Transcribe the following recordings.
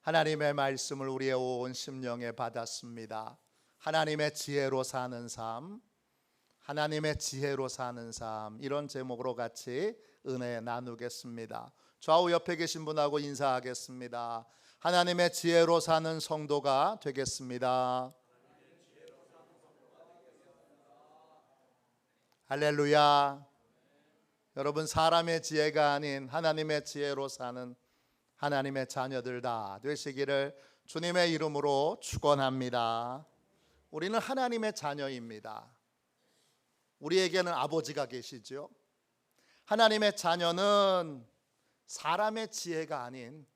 하나님의 말씀을 우리의 온 심령에 받았습니다. 하나님의 지혜로 사는 삶, 하나님의 지혜로 사는 삶, 이런 제목으로 같이 은혜 나누겠습니다. 좌우 옆에 계신 분하고 인사하겠습니다. 하나님의 지혜로 사는 성도가 되겠습니다. 할렐루야. 여러분, 사람의 지혜가 아닌 하나님의 지혜로 사는 하나님의 자녀들 다 되시기를 주님의 이름으로 축원합니다. 우리는 하나님의 자녀입니다. 우리에게는 아버지가 계시죠. 하나님의 자녀는 사람의 지혜가 아닌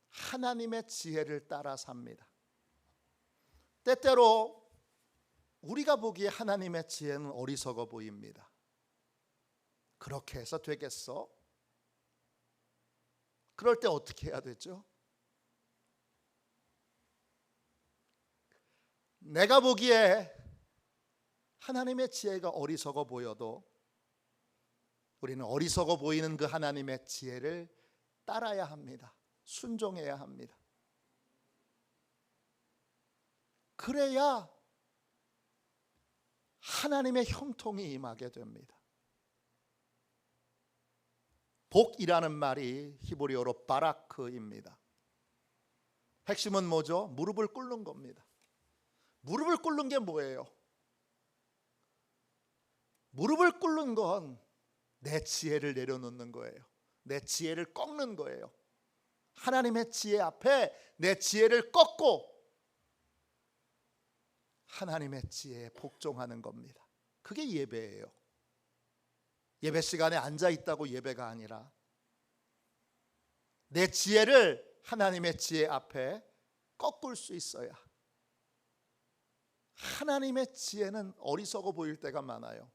하나님의 지혜를 따라 삽니다. 때때로 우리가 보기에 하나님의 지혜는 어리석어 보입니다. 그렇게 해서 되겠어? 그럴 때 어떻게 해야 되죠? 내가 보기에 하나님의 지혜가 어리석어 보여도 우리는 어리석어 보이는 그 하나님의 지혜를 따라야 합니다. 순종해야 합니다. 그래야 하나님의 형통이 임하게 됩니다. 복이라는 말이 히브리어로 바라크입니다. 핵심은 뭐죠? 무릎을 꿇는 겁니다. 무릎을 꿇는 게 뭐예요? 무릎을 꿇는 건 내 지혜를 내려놓는 거예요. 내 지혜를 꺾는 거예요. 하나님의 지혜 앞에 내 지혜를 꺾고 하나님의 지혜에 복종하는 겁니다. 그게 예배예요. 예배 시간에 앉아 있다고 예배가 아니라 내 지혜를 하나님의 지혜 앞에 꺾을 수 있어야. 하나님의 지혜는 어리석어 보일 때가 많아요.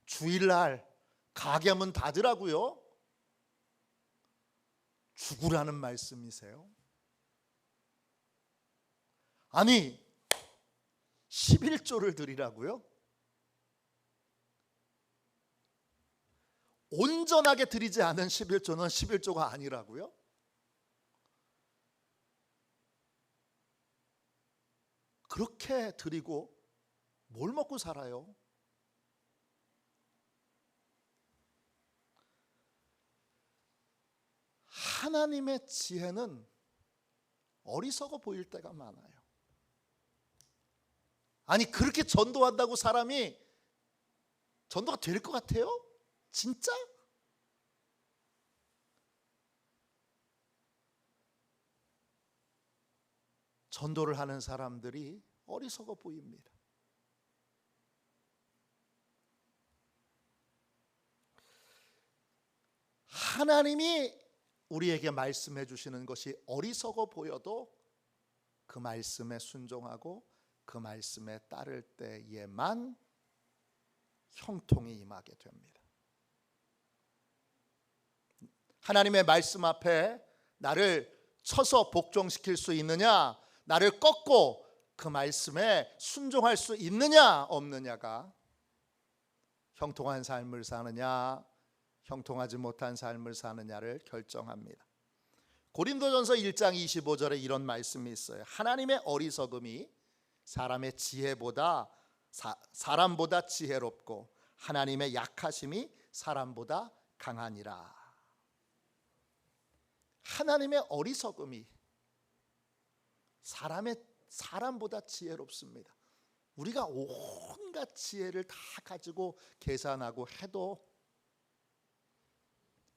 주일날 가게 문 닫으라고요? 죽으라는 말씀이세요? 아니, 11조를 드리라고요? 온전하게 드리지 않은 11조는 11조가 아니라고요? 그렇게 드리고 뭘 먹고 살아요? 하나님의 지혜는 어리석어 보일 때가 많아요. 아니, 그렇게 전도한다고 사람이 전도가 될 것 같아요? 진짜? 전도를 하는 사람들이 어리석어 보입니다. 하나님이 우리에게 말씀해 주시는 것이 어리석어 보여도 그 말씀에 순종하고 그 말씀에 따를 때에만 형통이 임하게 됩니다. 하나님의 말씀 앞에 나를 쳐서 복종시킬 수 있느냐, 나를 꺾고 그 말씀에 순종할 수 있느냐 없느냐가 형통한 삶을 사느냐, 형통하지 못한 삶을 사느냐를 결정합니다. 고린도전서 1장 25절에 이런 말씀이 있어요. 하나님의 어리석음이 사람의 지혜보다 사람보다 지혜롭고 하나님의 약하심이 사람보다 강하니라. 하나님의 어리석음이 사람보다 지혜롭습니다. 우리가 온갖 지혜를 다 가지고 계산하고 해도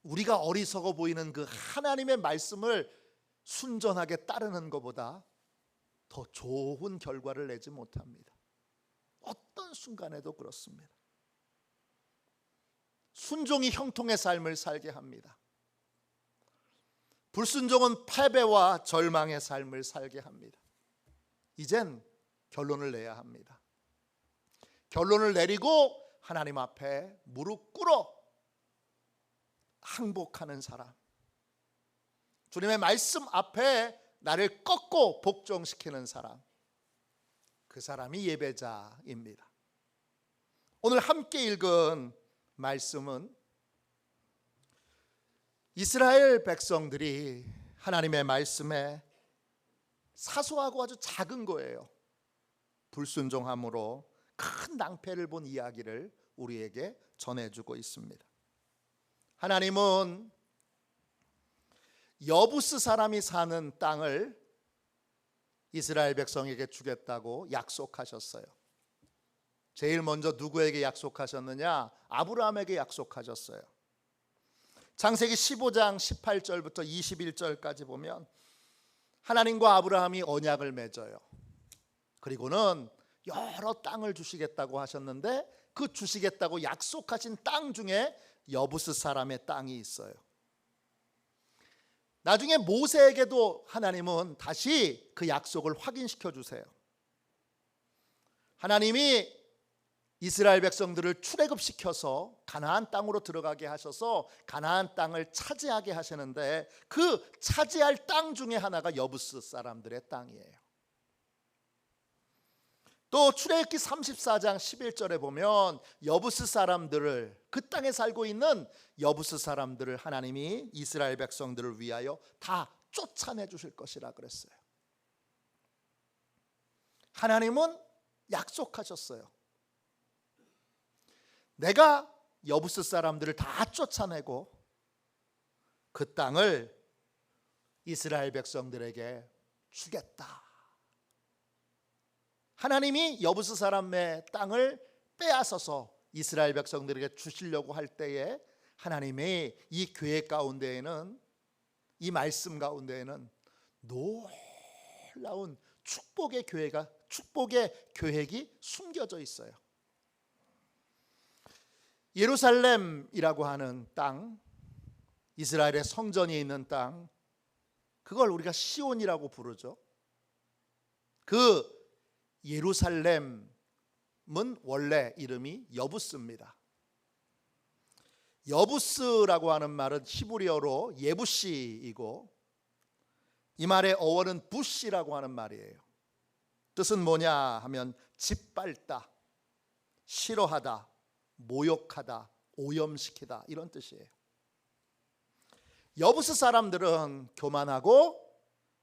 우리가 어리석어 보이는 그 하나님의 말씀을 순전하게 따르는 것보다 더 좋은 결과를 내지 못합니다. 어떤 순간에도 그렇습니다. 순종이 형통의 삶을 살게 합니다. 불순종은 패배와 절망의 삶을 살게 합니다. 이젠 결론을 내야 합니다. 결론을 내리고 하나님 앞에 무릎 꿇어 항복하는 사람, 주님의 말씀 앞에 나를 꺾고 복종시키는 사람, 그 사람이 예배자입니다. 오늘 함께 읽은 말씀은 이스라엘 백성들이 하나님의 말씀에 사소하고 아주 작은 거예요. 불순종함으로 큰 낭패를 본 이야기를 우리에게 전해주고 있습니다. 하나님은 여부스 사람이 사는 땅을 이스라엘 백성에게 주겠다고 약속하셨어요. 제일 먼저 누구에게 약속하셨느냐? 아브라함에게 약속하셨어요. 창세기 15장 18절부터 21절까지 보면 하나님과 아브라함이 언약을 맺어요. 그리고는 여러 땅을 주시겠다고 하셨는데 그 주시겠다고 약속하신 땅 중에 여부스 사람의 땅이 있어요. 나중에 모세에게도 하나님은 다시 그 약속을 확인시켜 주세요. 하나님이 이스라엘 백성들을 출애굽시켜서 가나안 땅으로 들어가게 하셔서 가나안 땅을 차지하게 하시는데 그 차지할 땅 중에 하나가 여부스 사람들의 땅이에요. 또 출애굽기 34장 11절에 보면 여부스 사람들을, 그 땅에 살고 있는 여부스 사람들을 하나님이 이스라엘 백성들을 위하여 다 쫓아내 주실 것이라 그랬어요. 하나님은 약속하셨어요. 내가 여부스 사람들을 다 쫓아내고 그 땅을 이스라엘 백성들에게 주겠다. 하나님이 여부스 사람의 땅을 빼앗아서 이스라엘 백성들에게 주시려고 할 때에 하나님의 이 계획 가운데에는, 이 말씀 가운데에는 놀라운 축복의 계획이 숨겨져 있어요. 예루살렘이라고 하는 땅, 이스라엘의 성전이 있는 땅, 그걸 우리가 시온이라고 부르죠. 그 예루살렘은 원래 이름이 여부스입니다. 여부스라고 하는 말은 히브리어로 예부시이고 이 말의 어원은 부시라고 하는 말이에요. 뜻은 뭐냐 하면 짓밟다, 싫어하다, 모욕하다, 오염시키다, 이런 뜻이에요. 여부스 사람들은 교만하고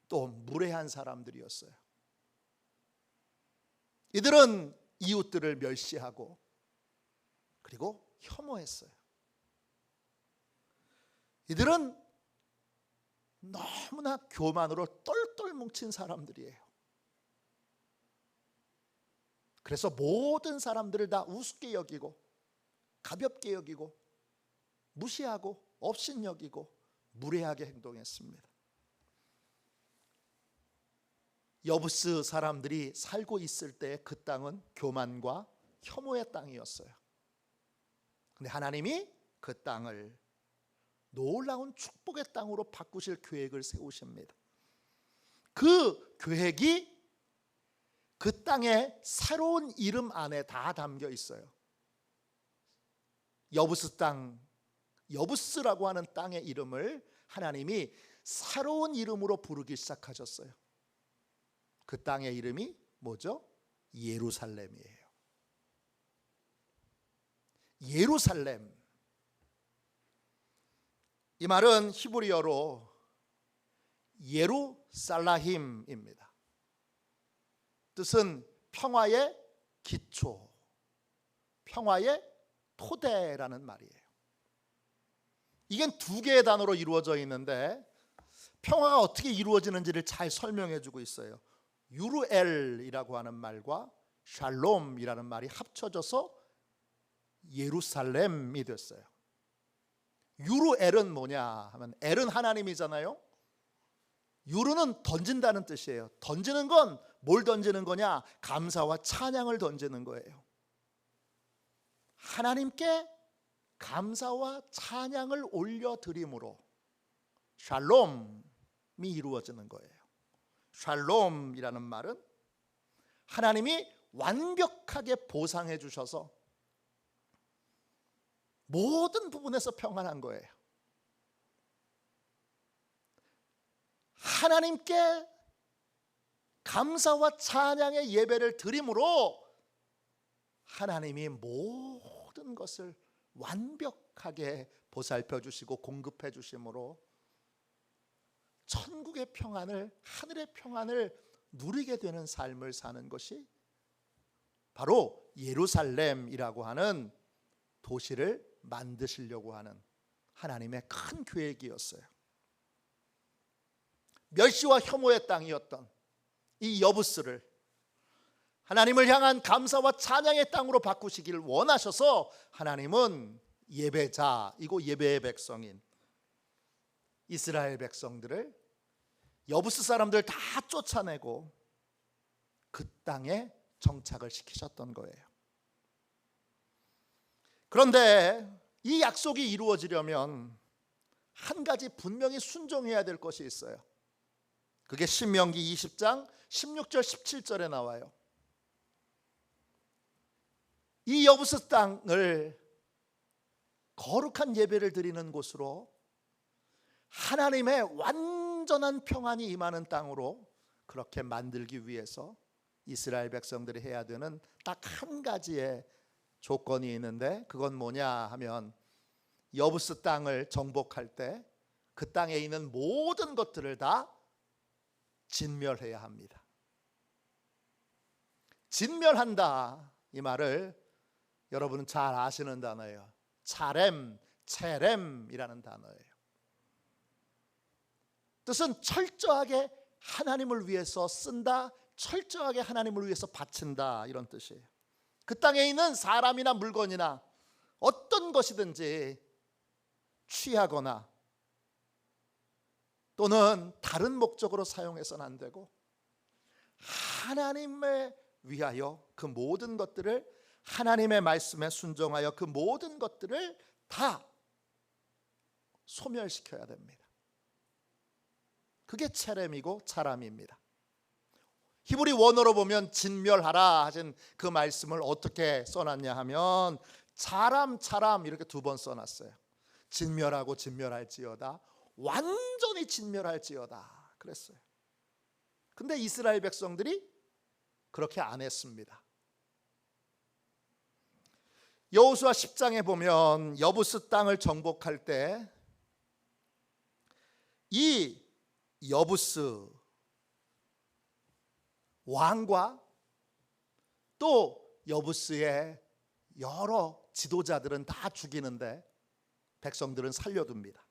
또 무례한 사람들이었어요. 이들은 이웃들을 멸시하고 그리고 혐오했어요. 이들은 너무나 교만으로 똘똘 뭉친 사람들이에요. 그래서 모든 사람들을 다 우습게 여기고 가볍게 여기고 무시하고 업신여기고 무례하게 행동했습니다. 여부스 사람들이 살고 있을 때 그 땅은 교만과 혐오의 땅이었어요. 근데 하나님이 그 땅을 놀라운 축복의 땅으로 바꾸실 계획을 세우십니다. 그 계획이 그 땅의 새로운 이름 안에 다 담겨 있어요. 여부스 땅, 여부스라고 하는 땅의 이름을 하나님이 새로운 이름으로 부르기 시작하셨어요. 그 땅의 이름이 뭐죠? 예루살렘이에요. 예루살렘, 이 말은 히브리어로 예루살라힘입니다. 뜻은 평화의 기초, 평화의 토대라는 말이에요. 이게 두 개의 단어로 이루어져 있는데 평화가 어떻게 이루어지는지를 잘 설명해 주고 있어요. 유르엘이라고 하는 말과 샬롬이라는 말이 합쳐져서 예루살렘이 됐어요. 유르엘은 뭐냐 하면 엘은 하나님이잖아요. 유르는 던진다는 뜻이에요. 던지는 건 뭘 던지는 거냐? 감사와 찬양을 던지는 거예요. 하나님께 감사와 찬양을 올려드림으로 샬롬이 이루어지는 거예요. 샬롬이라는 말은 하나님이 완벽하게 보상해 주셔서 모든 부분에서 평안한 거예요. 하나님께 감사와 찬양의 예배를 드림으로 하나님이 모든 것을 완벽하게 보살펴 주시고 공급해 주심으로 천국의 평안을, 하늘의 평안을 누리게 되는 삶을 사는 것이 바로 예루살렘이라고 하는 도시를 만드시려고 하는 하나님의 큰 계획이었어요. 멸시와 혐오의 땅이었던 이 여부스를 하나님을 향한 감사와 찬양의 땅으로 바꾸시기를 원하셔서 하나님은 예배자이고 예배의 백성인 이스라엘 백성들을 여부스 사람들 다 쫓아내고 그 땅에 정착을 시키셨던 거예요. 그런데 이 약속이 이루어지려면 한 가지 분명히 순종해야 될 것이 있어요. 그게 신명기 20장 16절 17절에 나와요. 이 여부스 땅을 거룩한 예배를 드리는 곳으로 하나님의 완전한 평안이 임하는 땅으로 그렇게 만들기 위해서 이스라엘 백성들이 해야 되는 딱 한 가지의 조건이 있는데, 그건 뭐냐 하면 여부스 땅을 정복할 때 그 땅에 있는 모든 것들을 다 진멸해야 합니다. 진멸한다, 이 말을 여러분은 잘 아시는 단어예요. 차렘, 체렘이라는 단어예요. 뜻은 철저하게 하나님을 위해서 쓴다, 철저하게 하나님을 위해서 바친다, 이런 뜻이에요. 그 땅에 있는 사람이나 물건이나 어떤 것이든지 취하거나 또는 다른 목적으로 사용해서는 안 되고 하나님을 위하여 그 모든 것들을, 하나님의 말씀에 순종하여 그 모든 것들을 다 소멸시켜야 됩니다. 그게 체렘이고 차람입니다. 히브리 원어로 보면 진멸하라 하신 그 말씀을 어떻게 써놨냐 하면 차람 이렇게 두 번 써놨어요. 진멸하고 진멸할지어다, 완전히 진멸할지어다 그랬어요. 근데 이스라엘 백성들이 그렇게 안 했습니다. 여호수아 10장에 보면 여부스 땅을 정복할 때 이 여부스 왕과 또 여부스의 여러 지도자들은 다 죽이는데 백성들은 살려둡니다.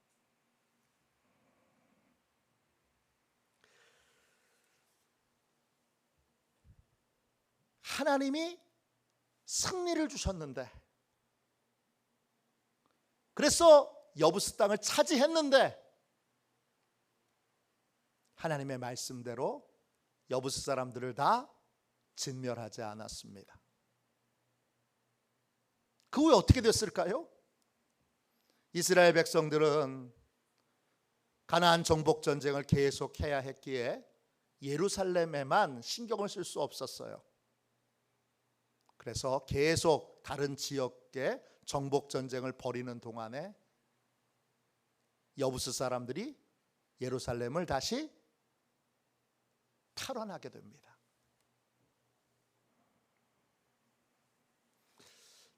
하나님이 승리를 주셨는데, 그래서 여부스 땅을 차지했는데 하나님의 말씀대로 여부스 사람들을 다 진멸하지 않았습니다. 그 후에 어떻게 됐을까요? 이스라엘 백성들은 가나안 정복 전쟁을 계속해야 했기에 예루살렘에만 신경을 쓸 수 없었어요. 그래서 계속 다른 지역에 정복 전쟁을 벌이는 동안에 여부스 사람들이 예루살렘을 다시 탈환하게 됩니다.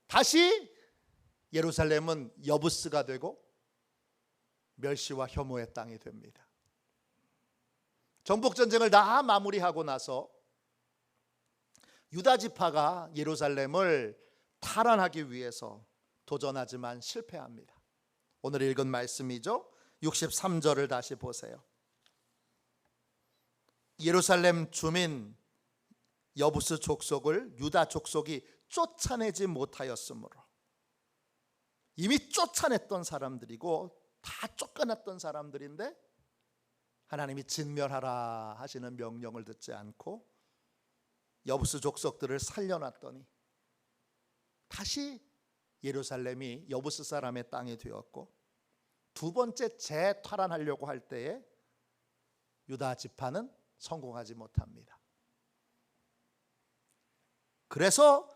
다시 예루살렘은 여부스가 되고 멸시와 혐오의 땅이 됩니다. 정복 전쟁을 다 마무리하고 나서 유다 지파가 예루살렘을 탈환하기 위해서 도전하지만 실패합니다. 오늘 읽은 말씀이죠. 63절을 다시 보세요. 예루살렘 주민 여부스 족속을 유다 족속이 쫓아내지 못하였으므로, 이미 쫓아냈던 사람들이고 다 쫓겨났던 사람들인데 하나님이 진멸하라 하시는 명령을 듣지 않고 여부스 족속들을 살려놨더니 다시 예루살렘이 여부스 사람의 땅이 되었고, 두 번째 재탈환하려고 할 때에 유다 지파는 성공하지 못합니다. 그래서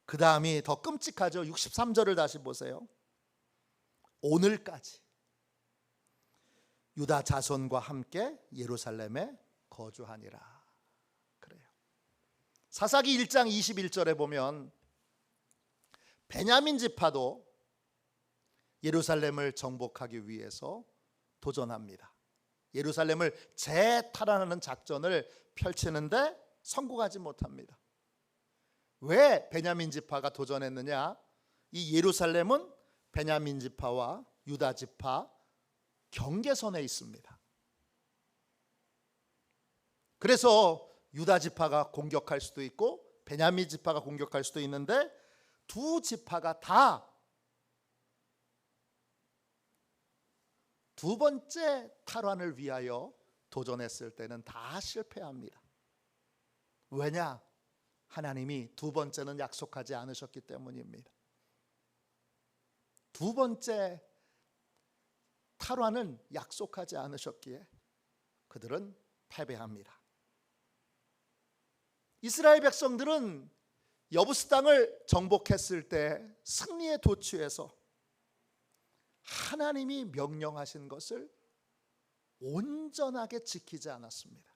그 다음이 더 끔찍하죠. 63절을 다시 보세요. 오늘까지 유다 자손과 함께 예루살렘에 거주하니라. 그래요. 사사기 1장 21절에 보면 베냐민 지파도 예루살렘을 정복하기 위해서 도전합니다. 예루살렘을 재탈환하는 작전을 펼치는데 성공하지 못합니다. 왜 베냐민 지파가 도전했느냐? 이 예루살렘은 베냐민 지파와 유다 지파 경계선에 있습니다. 그래서 유다 지파가 공격할 수도 있고 베냐민 지파가 공격할 수도 있는데 두 지파가 다 두 번째 탈환을 위하여 도전했을 때는 다 실패합니다. 왜냐? 하나님이 두 번째는 약속하지 않으셨기 때문입니다. 두 번째 탈환은 약속하지 않으셨기에 그들은 패배합니다. 이스라엘 백성들은 여부스 땅을 정복했을 때 승리에 도취해서 하나님이 명령하신 것을 온전하게 지키지 않았습니다.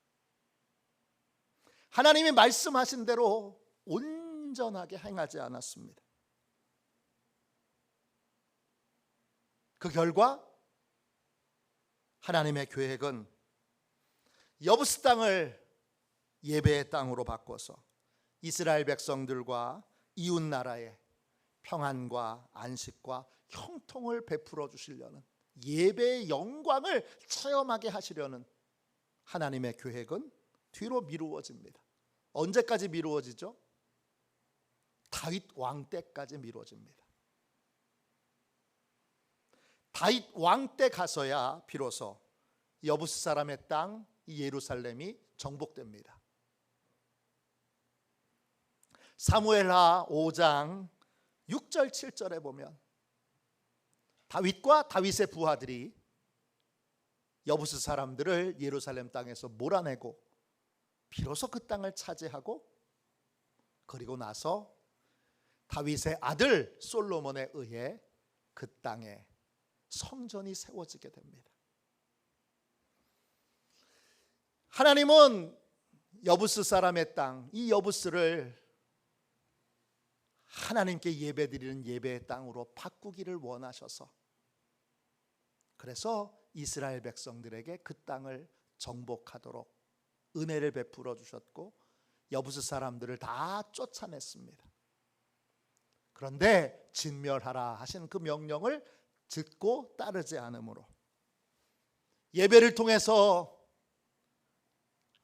하나님이 말씀하신 대로 온전하게 행하지 않았습니다. 그 결과 하나님의 계획은 여부스 땅을 예배의 땅으로 바꿔서 이스라엘 백성들과 이웃 나라에 평안과 안식과 형통을 베풀어 주시려는, 예배의 영광을 체험하게 하시려는 하나님의 계획은 뒤로 미루어집니다. 언제까지 미루어지죠? 다윗 왕 때까지 미루어집니다. 다윗 왕 때 가서야 비로소 여부스 사람의 땅 예루살렘이 정복됩니다. 사무엘하 5장 6절 7절에 보면 다윗과 다윗의 부하들이 여부스 사람들을 예루살렘 땅에서 몰아내고 비로소 그 땅을 차지하고, 그리고 나서 다윗의 아들 솔로몬에 의해 그 땅에 성전이 세워지게 됩니다. 하나님은 여부스 사람의 땅, 이 여부스를 하나님께 예배드리는 예배의 땅으로 바꾸기를 원하셔서, 그래서 이스라엘 백성들에게 그 땅을 정복하도록 은혜를 베풀어 주셨고 여부스 사람들을 다 쫓아냈습니다. 그런데 진멸하라 하신 그 명령을 듣고 따르지 않으므로 예배를 통해서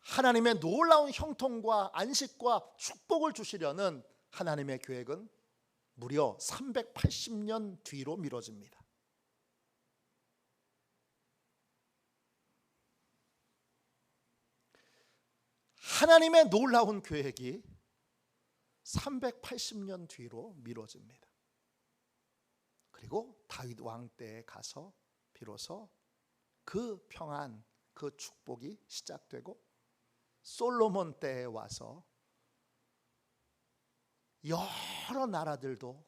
하나님의 놀라운 형통과 안식과 축복을 주시려는 하나님의 계획은 무려 380년 뒤로 미뤄집니다. 하나님의 놀라운 계획이 380년 뒤로 미뤄집니다. 그리고 다윗 왕 때에 가서 비로소 그 평안, 그 축복이 시작되고, 솔로몬 때에 와서 여러 나라들도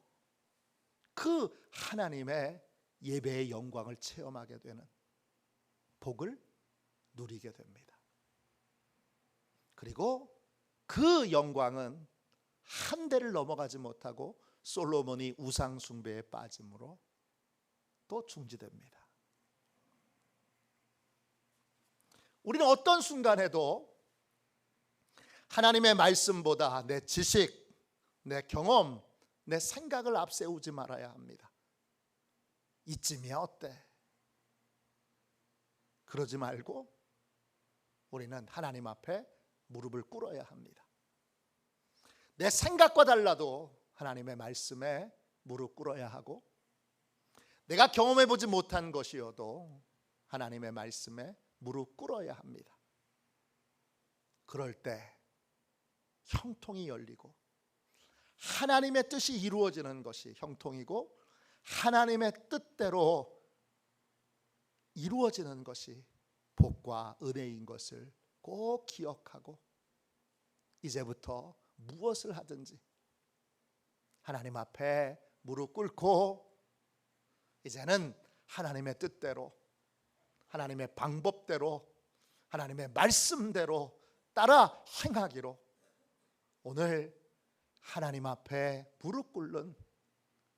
그 하나님의 예배의 영광을 체험하게 되는 복을 누리게 됩니다. 그리고 그 영광은 한 대를 넘어가지 못하고 솔로몬이 우상 숭배에 빠짐으로 또 중지됩니다. 우리는 어떤 순간에도 하나님의 말씀보다 내 지식, 내 경험, 내 생각을 앞세우지 말아야 합니다. 이쯤이야 어때? 그러지 말고 우리는 하나님 앞에 무릎을 꿇어야 합니다. 내 생각과 달라도 하나님의 말씀에 무릎 꿇어야 하고, 내가 경험해 보지 못한 것이어도 하나님의 말씀에 무릎 꿇어야 합니다. 그럴 때 형통이 열리고 하나님의 뜻이 이루어지는 것이 형통이고, 하나님의 뜻대로 이루어지는 것이 복과 은혜인 것을 꼭 기억하고, 이제부터 무엇을 하든지 하나님 앞에 무릎 꿇고 이제는 하나님의 뜻대로, 하나님의 방법대로, 하나님의 말씀대로 따라 행하기로 오늘 하나님 앞에 무릎 꿇는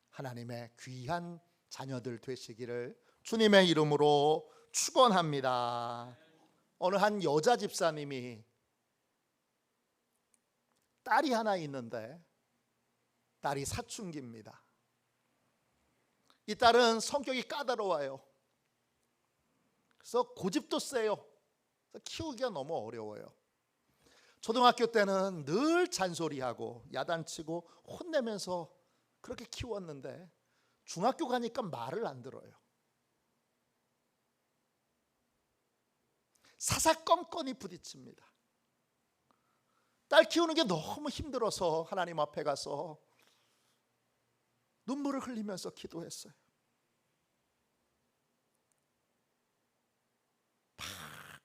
하나님의 귀한 자녀들 되시기를 주님의 이름으로 축원합니다. 어느 한 여자 집사님이 딸이 하나 있는데 딸이 사춘기입니다. 이 딸은 성격이 까다로워요. 그래서 고집도 세요. 그래서 키우기가 너무 어려워요. 초등학교 때는 늘 잔소리하고 야단치고 혼내면서 그렇게 키웠는데 중학교 가니까 말을 안 들어요. 사사건건이 부딪힙니다. 딸 키우는 게 너무 힘들어서 하나님 앞에 가서 눈물을 흘리면서 기도했어요.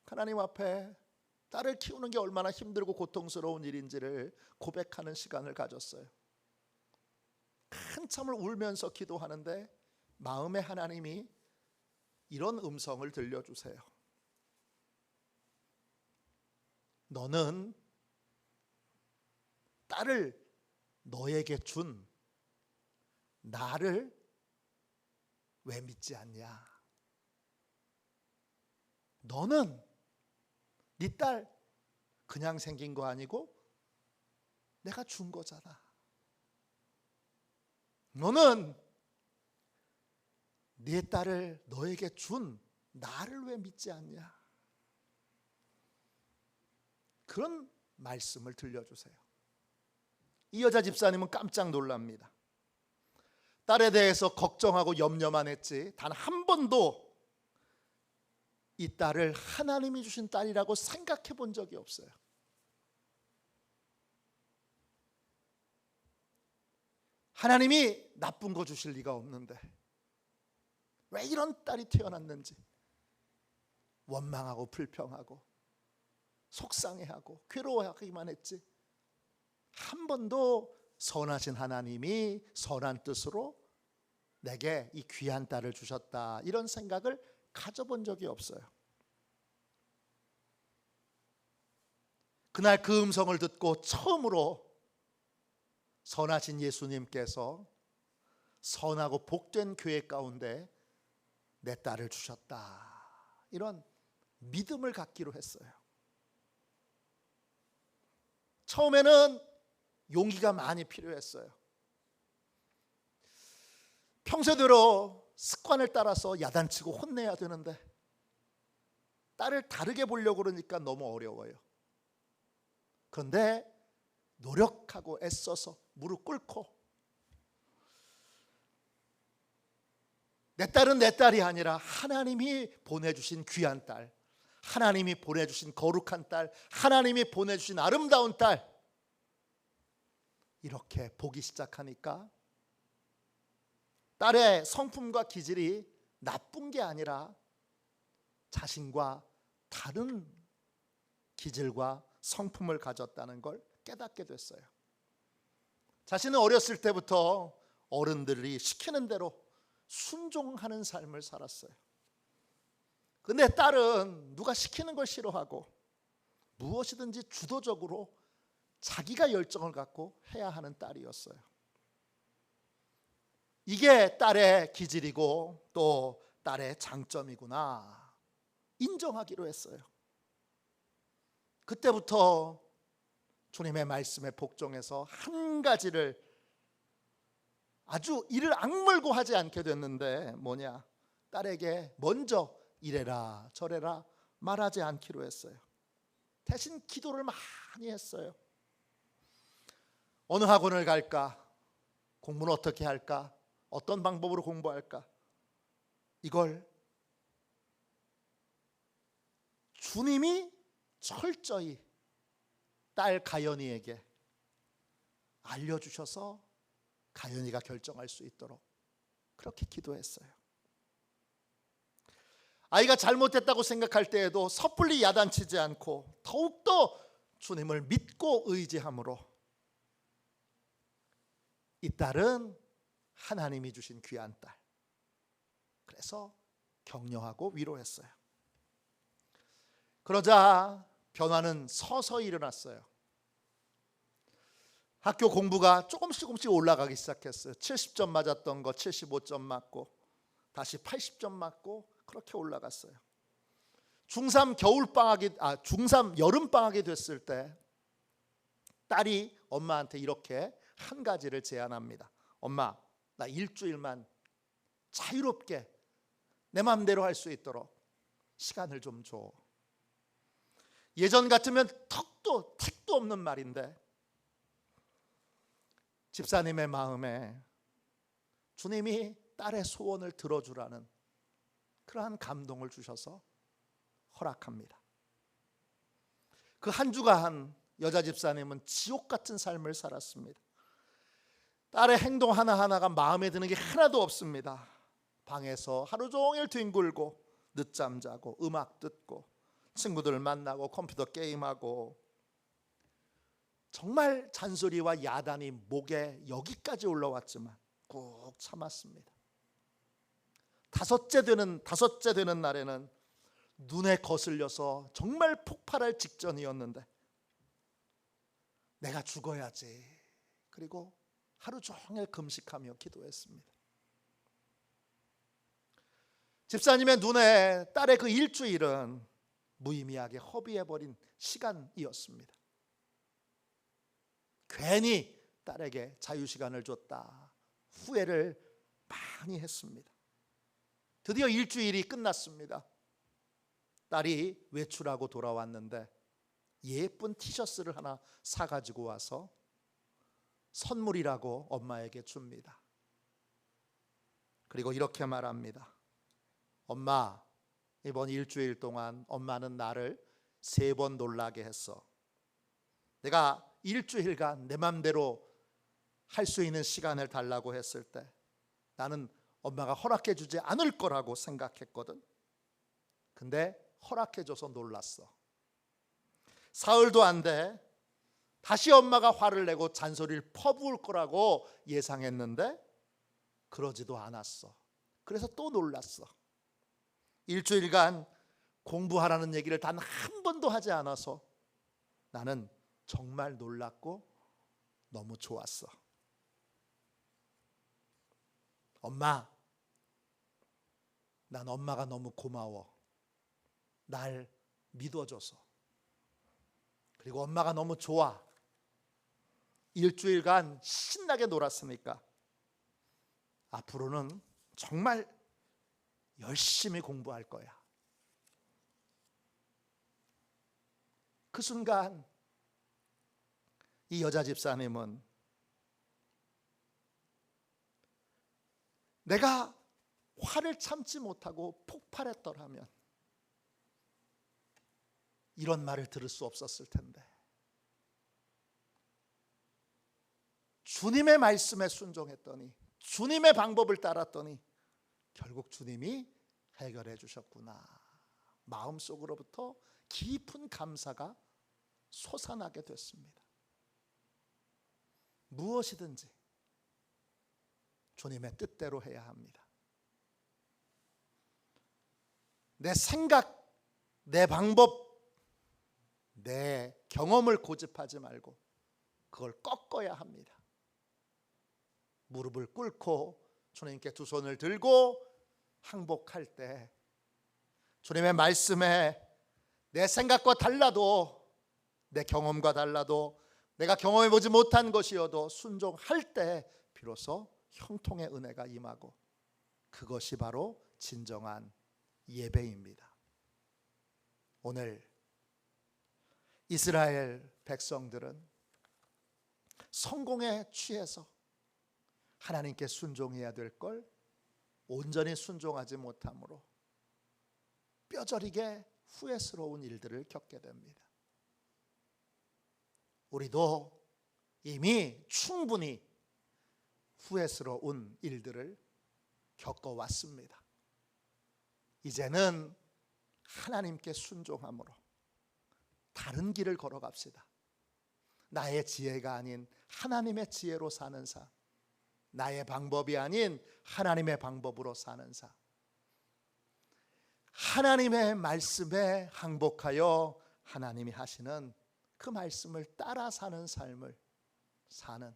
하나님 앞에 딸을 키우는 게 얼마나 힘들고 고통스러운 일인지를 고백하는 시간을 가졌어요. 한참을 울면서 기도하는데 마음에 하나님이 이런 음성을 들려주세요. 너는 딸을 너에게 준 나를 왜 믿지 않냐? 너는 네 딸 그냥 생긴 거 아니고 내가 준 거잖아. 너는 네 딸을 너에게 준 나를 왜 믿지 않냐? 그런 말씀을 들려주세요. 이 여자 집사님은 깜짝 놀랍니다. 딸에 대해서 걱정하고 염려만 했지 단 한 번도 이 딸을 하나님이 주신 딸이라고 생각해 본 적이 없어요. 하나님이 나쁜 거 주실 리가 없는데 왜 이런 딸이 태어났는지 원망하고 불평하고 속상해하고 괴로워하기만 했지 한 번도 선하신 하나님이 선한 뜻으로 내게 이 귀한 딸을 주셨다 이런 생각을 가져본 적이 없어요. 그날 그 음성을 듣고 처음으로 선하신 예수님께서 선하고 복된 교회 가운데 내 딸을 주셨다 이런 믿음을 갖기로 했어요. 처음에는 용기가 많이 필요했어요. 평소대로 습관을 따라서 야단치고 혼내야 되는데 딸을 다르게 보려고 그러니까 너무 어려워요. 그런데 노력하고 애써서 무릎 꿇고 내 딸은 내 딸이 아니라 하나님이 보내주신 귀한 딸, 하나님이 보내주신 거룩한 딸, 하나님이 보내주신 아름다운 딸 이렇게 보기 시작하니까 딸의 성품과 기질이 나쁜 게 아니라 자신과 다른 기질과 성품을 가졌다는 걸 깨닫게 됐어요. 자신은 어렸을 때부터 어른들이 시키는 대로 순종하는 삶을 살았어요. 근데 딸은 누가 시키는 걸 싫어하고 무엇이든지 주도적으로 자기가 열정을 갖고 해야 하는 딸이었어요. 이게 딸의 기질이고 또 딸의 장점이구나 인정하기로 했어요. 그때부터 주님의 말씀에 복종해서 한 가지를 아주 이를 악물고 하지 않게 됐는데 뭐냐? 딸에게 먼저 이래라 저래라 말하지 않기로 했어요. 대신 기도를 많이 했어요. 어느 학원을 갈까? 공부는 어떻게 할까? 어떤 방법으로 공부할까? 이걸 주님이 철저히 딸 가연이에게 알려주셔서 가연이가 결정할 수 있도록 그렇게 기도했어요. 아이가 잘못했다고 생각할 때에도 섣불리 야단치지 않고 더욱더 주님을 믿고 의지함으로 이 딸은 하나님이 주신 귀한 딸. 그래서 격려하고 위로했어요. 그러자 변화는 서서히 일어났어요. 학교 공부가 조금씩 올라가기 시작했어요. 70점 맞았던 거 75점 맞고 다시 80점 맞고 그렇게 올라갔어요. 중3 여름방학이 됐을 때 딸이 엄마한테 이렇게 한 가지를 제안합니다. 엄마, 나 일주일만 자유롭게 내 마음대로 할 수 있도록 시간을 좀 줘. 예전 같으면 택도 없는 말인데 집사님의 마음에 주님이 딸의 소원을 들어주라는 그러한 감동을 주셔서 허락합니다. 그 한 주간 여자 집사님은 지옥 같은 삶을 살았습니다. 딸의 행동 하나하나가 마음에 드는 게 하나도 없습니다. 방에서 하루 종일 뒹굴고 늦잠 자고 음악 듣고 친구들 만나고 컴퓨터 게임하고 정말 잔소리와 야단이 목에 여기까지 올라왔지만 꾹 참았습니다. 다섯째 되는 날에는 눈에 거슬려서 정말 폭발할 직전이었는데 내가 죽어야지. 그리고 하루 종일 금식하며 기도했습니다. 집사님의 눈에 딸의 그 일주일은 무의미하게 허비해버린 시간이었습니다. 괜히 딸에게 자유시간을 줬다 후회를 많이 했습니다. 드디어 일주일이 끝났습니다. 딸이 외출하고 돌아왔는데 예쁜 티셔츠를 하나 사가지고 와서 선물이라고 엄마에게 줍니다. 그리고 이렇게 말합니다. 엄마, 이번 일주일 동안 엄마는 나를 3번 놀라게 했어. 내가 일주일간 내 맘대로 할 수 있는 시간을 달라고 했을 때 나는 엄마가 허락해 주지 않을 거라고 생각했거든. 근데 허락해 줘서 놀랐어. 사흘도 안 돼. 다시 엄마가 화를 내고 잔소리를 퍼부을 거라고 예상했는데 그러지도 않았어. 그래서 또 놀랐어. 일주일간 공부하라는 얘기를 단 한 번도 하지 않아서 나는 정말 놀랐고 너무 좋았어. 엄마, 난 엄마가 너무 고마워. 날 믿어줘서. 그리고 엄마가 너무 좋아. 일주일간 신나게 놀았으니까 앞으로는 정말 열심히 공부할 거야. 그 순간 이 여자 집사님은 내가 화를 참지 못하고 폭발했더라면 이런 말을 들을 수 없었을 텐데 주님의 말씀에 순종했더니 주님의 방법을 따랐더니 결국 주님이 해결해 주셨구나. 마음속으로부터 깊은 감사가 솟아나게 됐습니다. 무엇이든지 주님의 뜻대로 해야 합니다. 내 생각, 내 방법, 내 경험을 고집하지 말고 그걸 꺾어야 합니다. 무릎을 꿇고 주님께 두 손을 들고 항복할 때 주님의 말씀에 내 생각과 달라도 내 경험과 달라도 내가 경험해보지 못한 것이어도 순종할 때 비로소 형통의 은혜가 임하고 그것이 바로 진정한 예배입니다. 오늘 이스라엘 백성들은 성공에 취해서 하나님께 순종해야 될 걸 온전히 순종하지 못함으로 뼈저리게 후회스러운 일들을 겪게 됩니다. 우리도 이미 충분히 후회스러운 일들을 겪어왔습니다. 이제는 하나님께 순종함으로 다른 길을 걸어갑시다. 나의 지혜가 아닌 하나님의 지혜로 사는 삶, 나의 방법이 아닌 하나님의 방법으로 사는 삶, 하나님의 말씀에 항복하여 하나님이 하시는 그 말씀을 따라 사는 삶을 사는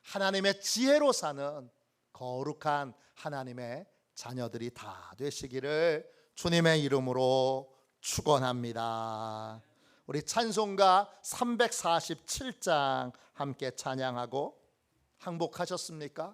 하나님의 지혜로 사는 거룩한 하나님의 자녀들이 다 되시기를 주님의 이름으로 축원합니다. 우리 찬송가 347장 함께 찬양하고 항복하셨습니까?